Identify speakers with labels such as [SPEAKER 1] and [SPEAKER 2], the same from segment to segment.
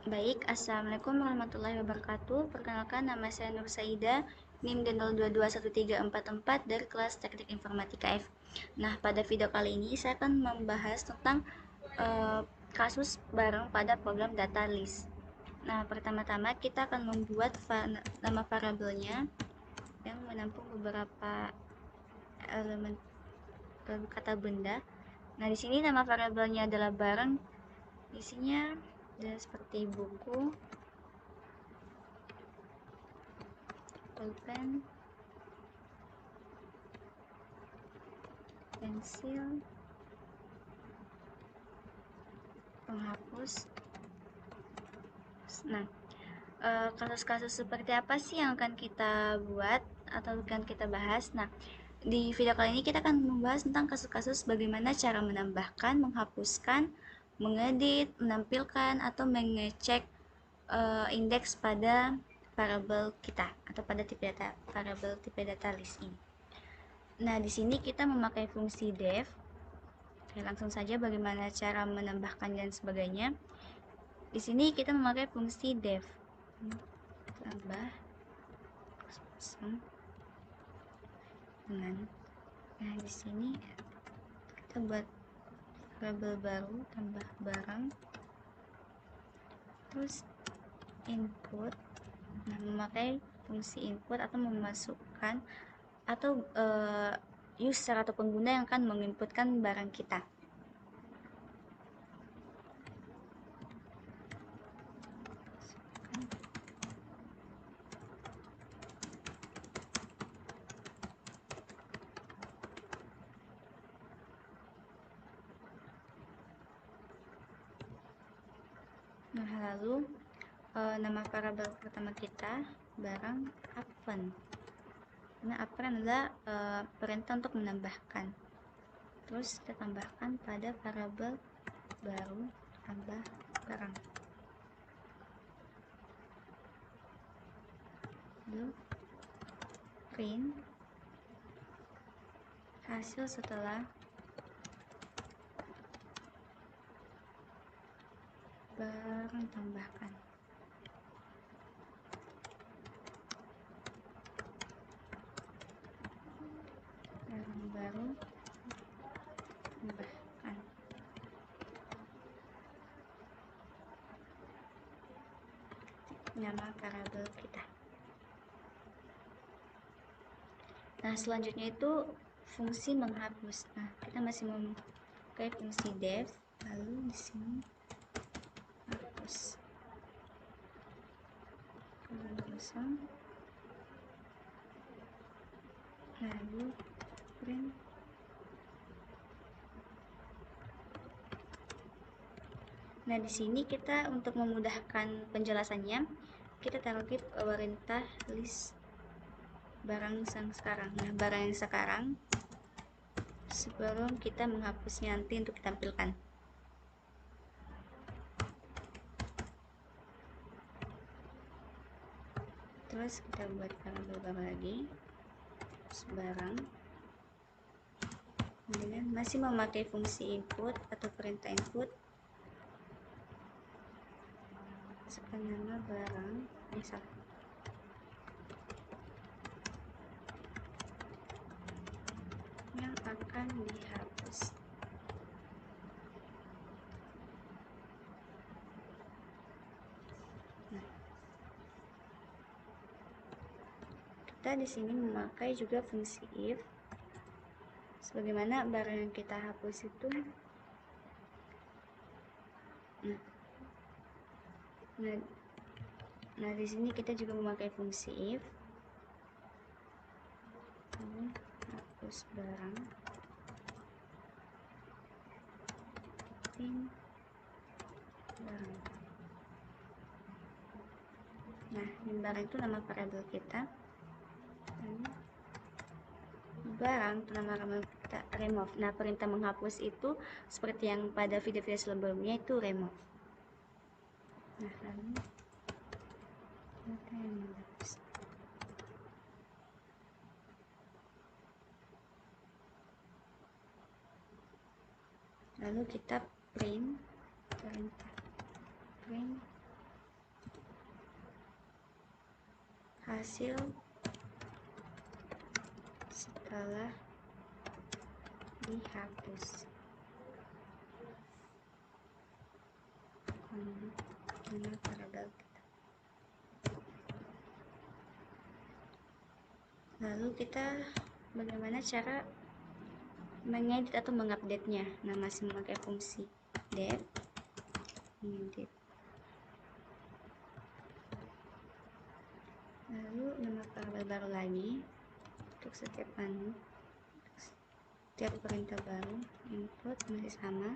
[SPEAKER 1] Baik, Assalamualaikum warahmatullahi wabarakatuh. Perkenalkan, nama saya Nur Saida, NIM dan 02213444 dari kelas Teknik Informatika F. Nah, pada video kali ini saya akan membahas tentang kasus bareng pada program data list. Nah, pertama-tama kita akan membuat nama variabelnya yang menampung beberapa elemen kata benda. Nah, di sini nama variabelnya adalah barang. Isinya seperti buku, pulpen, pensil, penghapus. Nah, kasus-kasus seperti apa sih yang akan kita buat atau akan kita bahas? Nah, di video kali ini kita akan membahas tentang kasus-kasus bagaimana cara menambahkan, menghapuskan, mengedit, menampilkan, atau mengecek indeks pada variabel kita atau pada tipe data variabel tipe data list ini. Nah, di sini kita memakai fungsi def. Oke, langsung saja bagaimana cara menambahkan dan sebagainya. Di sini kita memakai fungsi def. Tambah dengan. Nah, di sini kita buat variabel baru, tambah barang. Terus input. Nah, memakai fungsi input atau memasukkan atau user atau pengguna yang akan menginputkan barang kita. Nah, lalu nama variabel pertama kita barang append. Nah, append adalah perintah untuk menambahkan. Terus kita tambahkan pada variabel baru tambah barang. Lalu print hasil setelah barang tambahkan. Barang baru tambahkan. Nama variabel kita. Nah, selanjutnya itu fungsi menghapus. Nah, kita masih memakai fungsi def, lalu di sini hapus. Kosong. Lalu print. Nah, di sini kita untuk memudahkan penjelasannya, kita taruh perintah list barang yang sekarang. Nah, barang yang sekarang sebelum kita menghapusnya nanti untuk ditampilkan. Terus kita buat variabel baru lagi, barang. Kemudian masih memakai fungsi input atau perintah input. Masukkan nama barang, misal yang akan dihapus. Nah, kita di sini memakai juga fungsi if, sebagaimana barang yang kita hapus itu. Nah, di sini kita juga memakai fungsi if. Hapus barang. Print barang. Nah, barang itu nama variabel kita. Barang itu nama kita remove. Nah, perintah menghapus itu seperti yang pada video-video sebelumnya itu remove. Nah, lalu kita print perintah print hasil setelah dihapus. Ini variabel kita. Lalu kita bagaimana cara mengedit atau mengupdate-nya? Nah, masih memakai fungsi def mengedit. Lalu nama variabel baru lagi untuk setiap setiap perintah baru, input masih sama.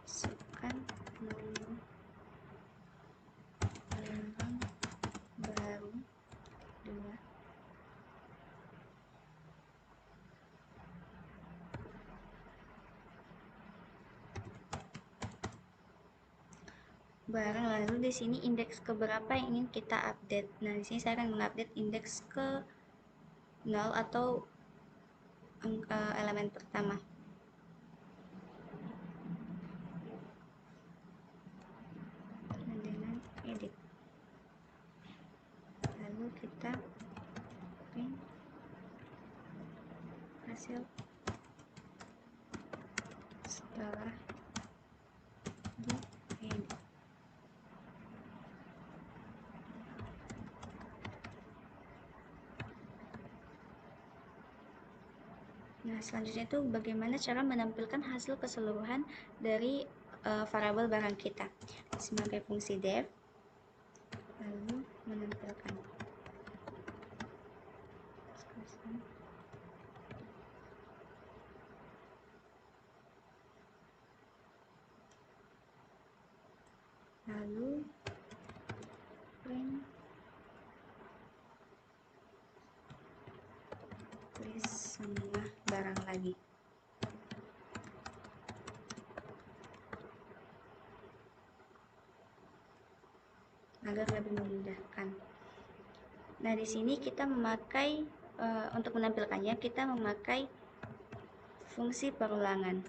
[SPEAKER 1] Masukkan nama barang baru 2. Barang, lalu di sini indeks ke berapa yang ingin kita update. Nah, di sini saya akan mengupdate indeks ke 0 atau elemen pertama. Dengan edit. Lalu kita print hasil setelah diedit. Nah, selanjutnya itu bagaimana cara menampilkan hasil keseluruhan dari variabel barang kita. Sebagai fungsi def, lalu menampilkan. Lalu print list semua barang lagi. Agar lebih memudahkan. Nah, di sini kita memakai untuk menampilkannya kita memakai fungsi perulangan.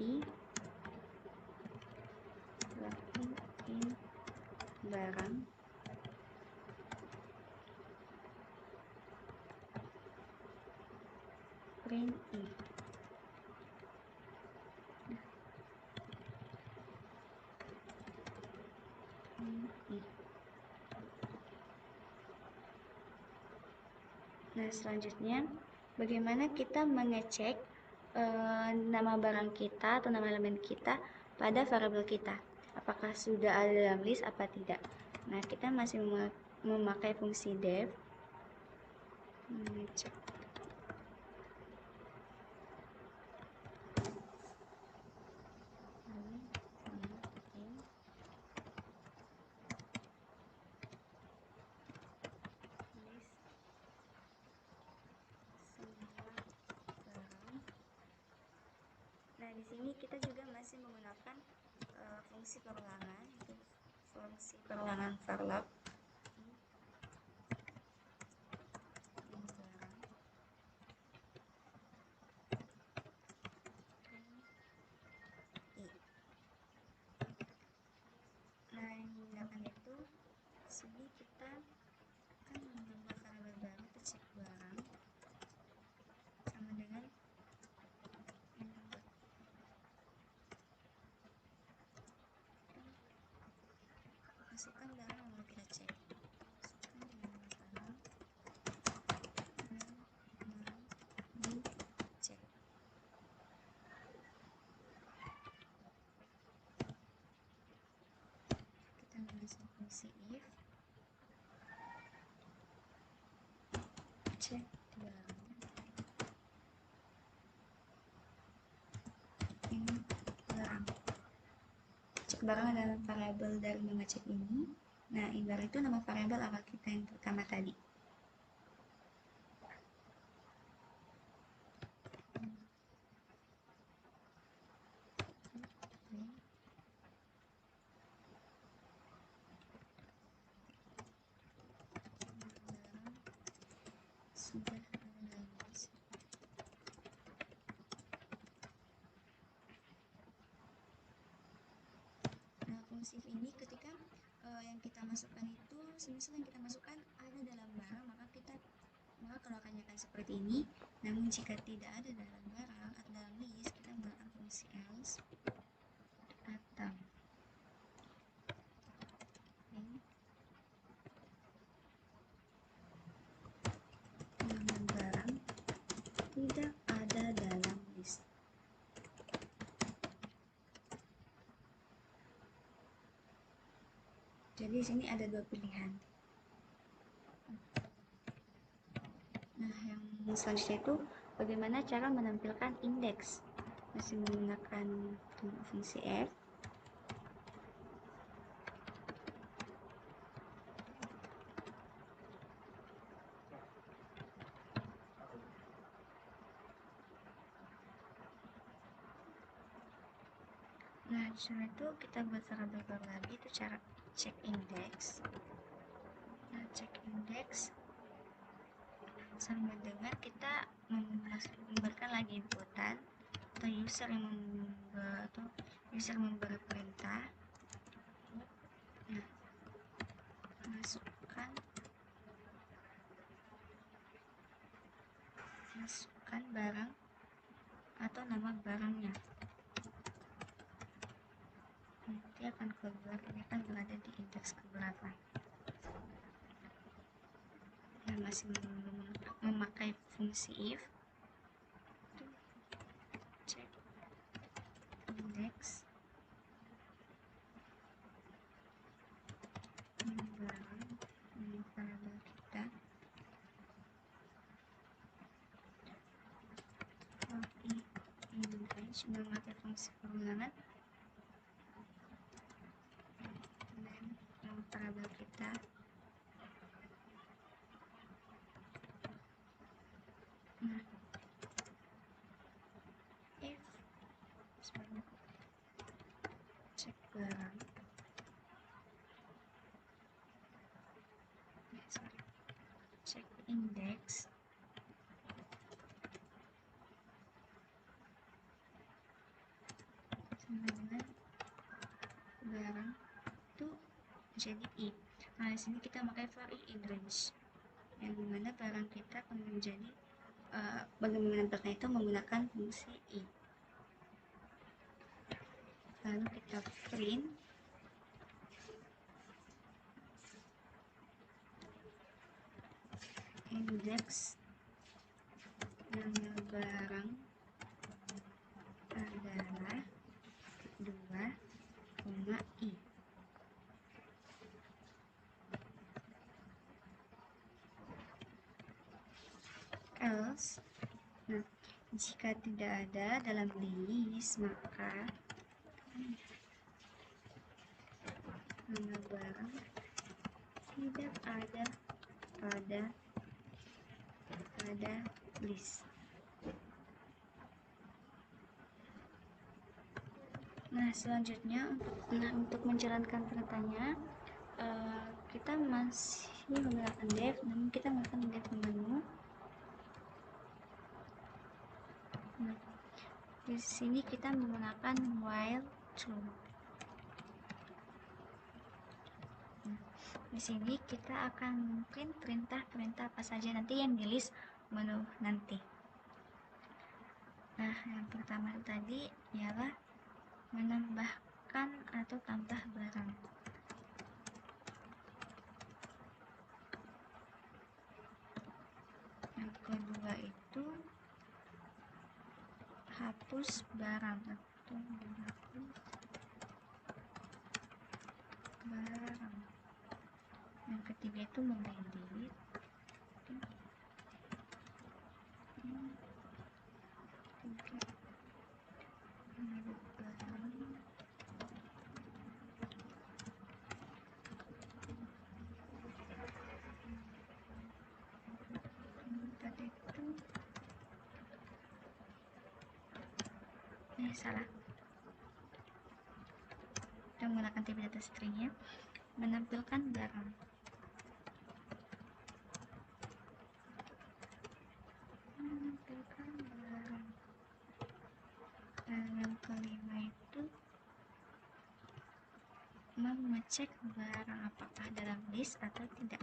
[SPEAKER 1] In barang print i. Nah, selanjutnya bagaimana kita mengecek nama barang kita atau nama elemen kita pada variabel kita, apakah sudah ada dalam list apa tidak. Nah, kita masih memakai fungsi def mengecek. Nah, di sini kita juga masih menggunakan fungsi perulangan, itu fungsi perulangan for loop. Nah, yang menggunakan itu sini kita akan menambah variabel baru, kita cek barang sama dengan masukkan barang yang mau kita cek, masukkan dengan barang yang dicek. Kita menggunakan fungsi if cek barang ini barang. Cek barang adalah variabel dari mengecek ini. Nah, in barang itu nama variabel awal kita yang pertama tadi. Sudah ada dalam list. Nah, fungsi ini ketika yang kita masukkan itu, semisal yang kita masukkan ada dalam barang, maka keluarkannya akan seperti ini. Namun jika tidak ada dalam barang atau dalam list, kita menggunakan fungsi else atau nama barang tidak ada dalam list. Jadi di sini ada dua pilihan. Nah, yang selanjutnya itu bagaimana cara menampilkan indeks. Masih menggunakan fungsi F. Nah, di sana itu kita buat variabel baru lagi, itu cara cek indeks. Nah, cek indeks sama dengan kita memberikan lagi inputan atau user yang memberi perintah. Nah, masukkan barang atau nama barangnya. Nanti akan keluar, ini akan berada di indeks keberapa. Yang masih memakai fungsi if, cek indeks barang ini variabel kita. Range memakai fungsi pengulangan dan variabel kita. Nah, if cek barang, cek indeks sama dengan barang itu jadi i. Nah, di sini kita pakai for i in range, yang dimana barang kita akan menjadi bagaimana menampilkan itu menggunakan fungsi i. Lalu kita print indeks nama barang adalah 2, i. Else, nah, jika tidak ada dalam list, maka nama barang tidak ada pada list. Nah, selanjutnya untuk menjalankan perintahnya, kita masih menggunakan def, namun kita menggunakan def menu. Nah, di sini kita menggunakan while true. Nah, di sini kita akan print perintah apa saja nanti yang di list menu nanti. Nah, yang pertama tadi ialah menambahkan atau tambah barang. Yang kedua itu hapus barang atau menghapus barang. Yang ketiga itu mengedit salah, kita menggunakan tipe data stringnya, menampilkan barang. Dan yang kelima itu mengecek barang apakah dalam list atau tidak.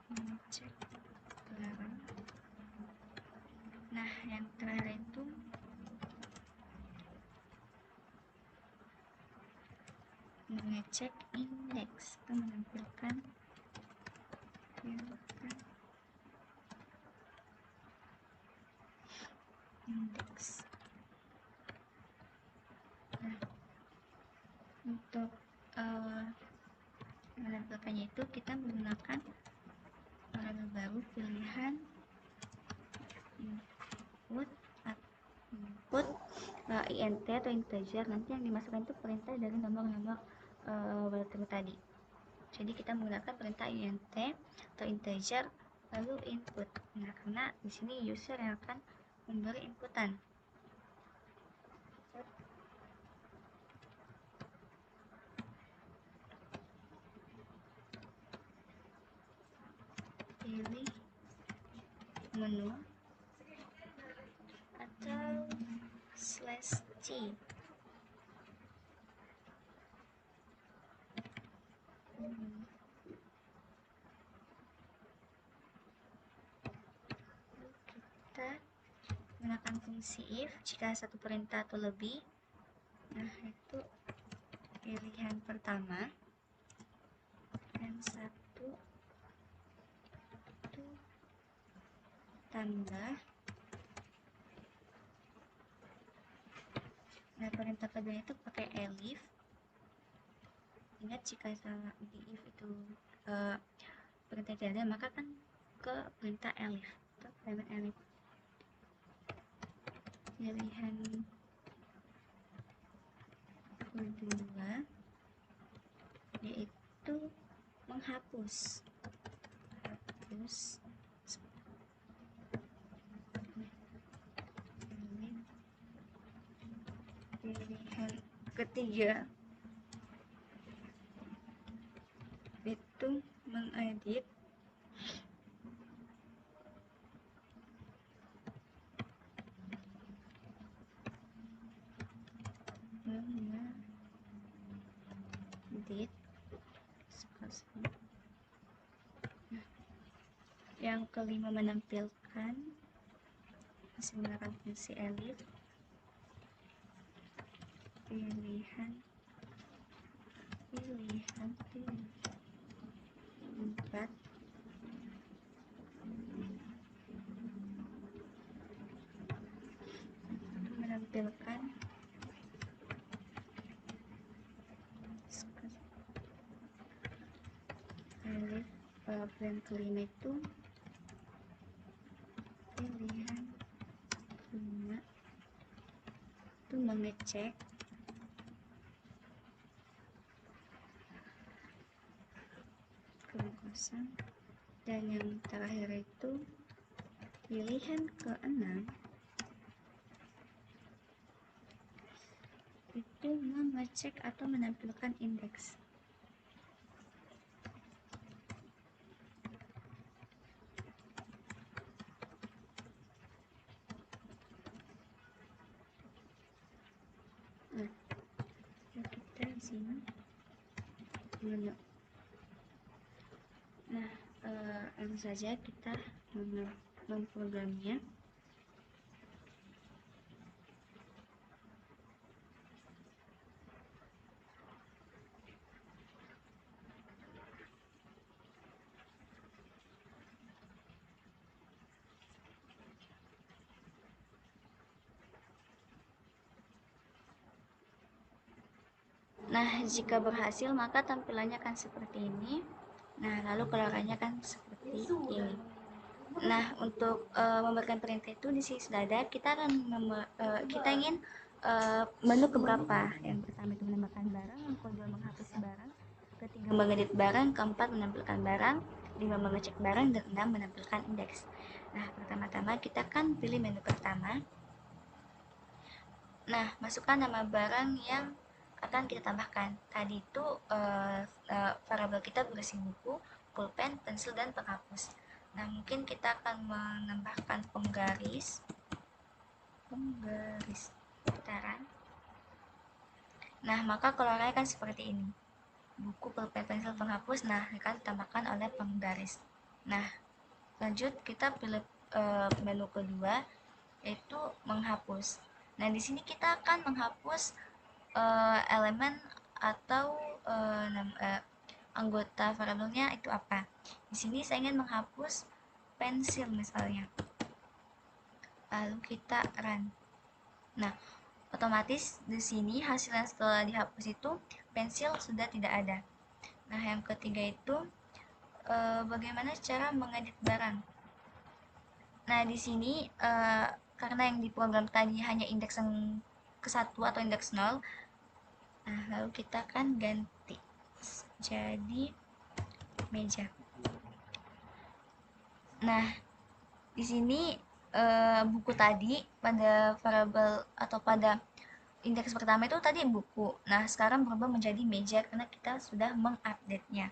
[SPEAKER 1] Mengecek barang. Nah, yang terakhir itu mengecek indeks atau menampilkan indeks. Nah, untuk menampilkannya itu kita menggunakan variabel baru pilihan input int atau integer. Nanti yang dimasukkan itu perintah dari nomor-nomor variabel tadi. Jadi kita menggunakan perintah int atau integer lalu input. Nah, karena di sini user yang akan memberi inputan. Pilih menu atau /c. Kita menggunakan fungsi if jika satu perintah atau lebih. Nah, itu pilihan pertama dan satu itu tambah. Nah, perintah kedua itu pakai elif. Ingat jika di if itu perintah tidak ada, maka kan ke perintah elif atau element elif. Pilihan kedua yaitu menghapus. Pilihan ketiga itu mengedit. Yang kelima menampilkan masih menggunakan fungsi elif. Pilihan 4 menampilkan elif. Yang kelima itu pilihan 5 itu mengecek kosong. Dan yang terakhir itu pilihan ke-6 itu mengecek atau menampilkan indeks. Nah, kita di sini menu. Nah, langsung saja kita memprogramnya. Nah, jika berhasil maka tampilannya akan seperti ini. Nah, lalu keluarannya akan seperti ini. Nah, untuk memberikan perintah itu di sini sudah ada. Kita akan kita ingin menu keberapa. Yang pertama itu menambahkan barang, yang kedua menghapus barang, ketiga mengedit barang, keempat menampilkan barang, lima mengecek barang, dan enam menampilkan indeks. Nah, pertama-tama kita akan pilih menu pertama. Nah, masukkan nama barang yang akan kita tambahkan. Tadi itu variabel kita berisi buku, pulpen, pensil, dan penghapus. Nah, mungkin kita akan menambahkan penggaris penggaris putaran. Nah, maka keluarnya kan seperti ini. Buku, pulpen, pensil, penghapus, nah akan ditambahkan oleh penggaris. Nah, lanjut kita pilih menu kedua, yaitu menghapus. Nah, di sini kita akan menghapus elemen atau anggota variabelnya itu apa. Di sini saya ingin menghapus pensil misalnya. Lalu kita run. Nah, otomatis di sini hasilnya setelah dihapus itu pensil sudah tidak ada. Nah, yang ketiga itu bagaimana cara mengedit barang. Nah, di sini karena yang di program tadi hanya indeks yang ke-1 atau indeks 0, nah lalu kita akan ganti jadi meja. Nah, di sini buku tadi pada variabel atau pada indeks pertama itu tadi buku. Nah, sekarang berubah menjadi meja karena kita sudah mengupdate-nya.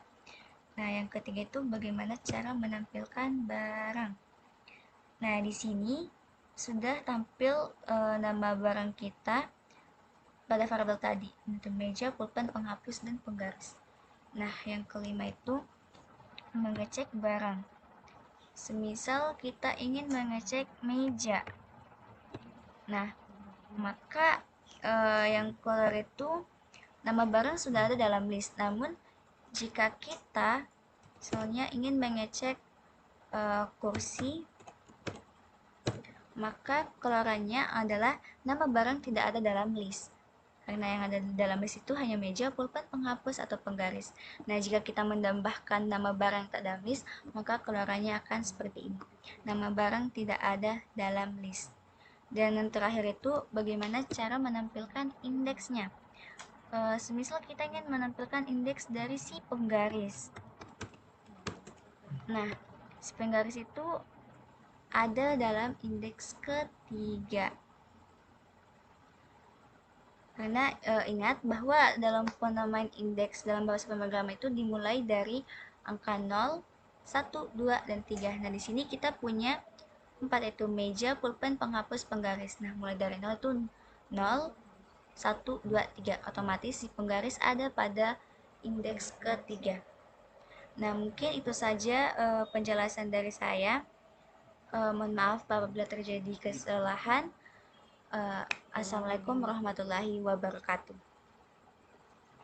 [SPEAKER 1] Nah, yang ketiga itu bagaimana cara menampilkan barang. Nah, di sini sudah tampil nama barang kita pada variabel tadi, untuk meja, pulpen, penghapus, dan penggaris. Nah, yang kelima itu mengecek barang. Semisal kita ingin mengecek meja. Nah, maka yang keluar itu nama barang sudah ada dalam list. Namun, jika kita misalnya ingin mengecek kursi, maka keluarannya adalah nama barang tidak ada dalam list. Karena yang ada di dalam list itu hanya meja, pulpen, penghapus, atau penggaris. Nah, jika kita menambahkan nama barang tak dalam list, maka keluarannya akan seperti ini. Nama barang tidak ada dalam list. Dan yang terakhir itu bagaimana cara menampilkan indeksnya. Semisal kita ingin menampilkan indeks dari si penggaris. Nah, si penggaris itu ada dalam indeks ketiga. Karena ingat bahwa dalam penamaan indeks dalam bahasa pemrograman itu dimulai dari angka 0, 1, 2, dan 3. Nah, di sini kita punya 4, yaitu meja, pulpen, penghapus, penggaris. Nah, mulai dari 0 itu 0, 1, 2, 3. Otomatis si penggaris ada pada indeks ketiga. Nah, mungkin itu saja penjelasan dari saya. Mohon maaf apabila terjadi kesalahan. Assalamualaikum warahmatullahi wabarakatuh.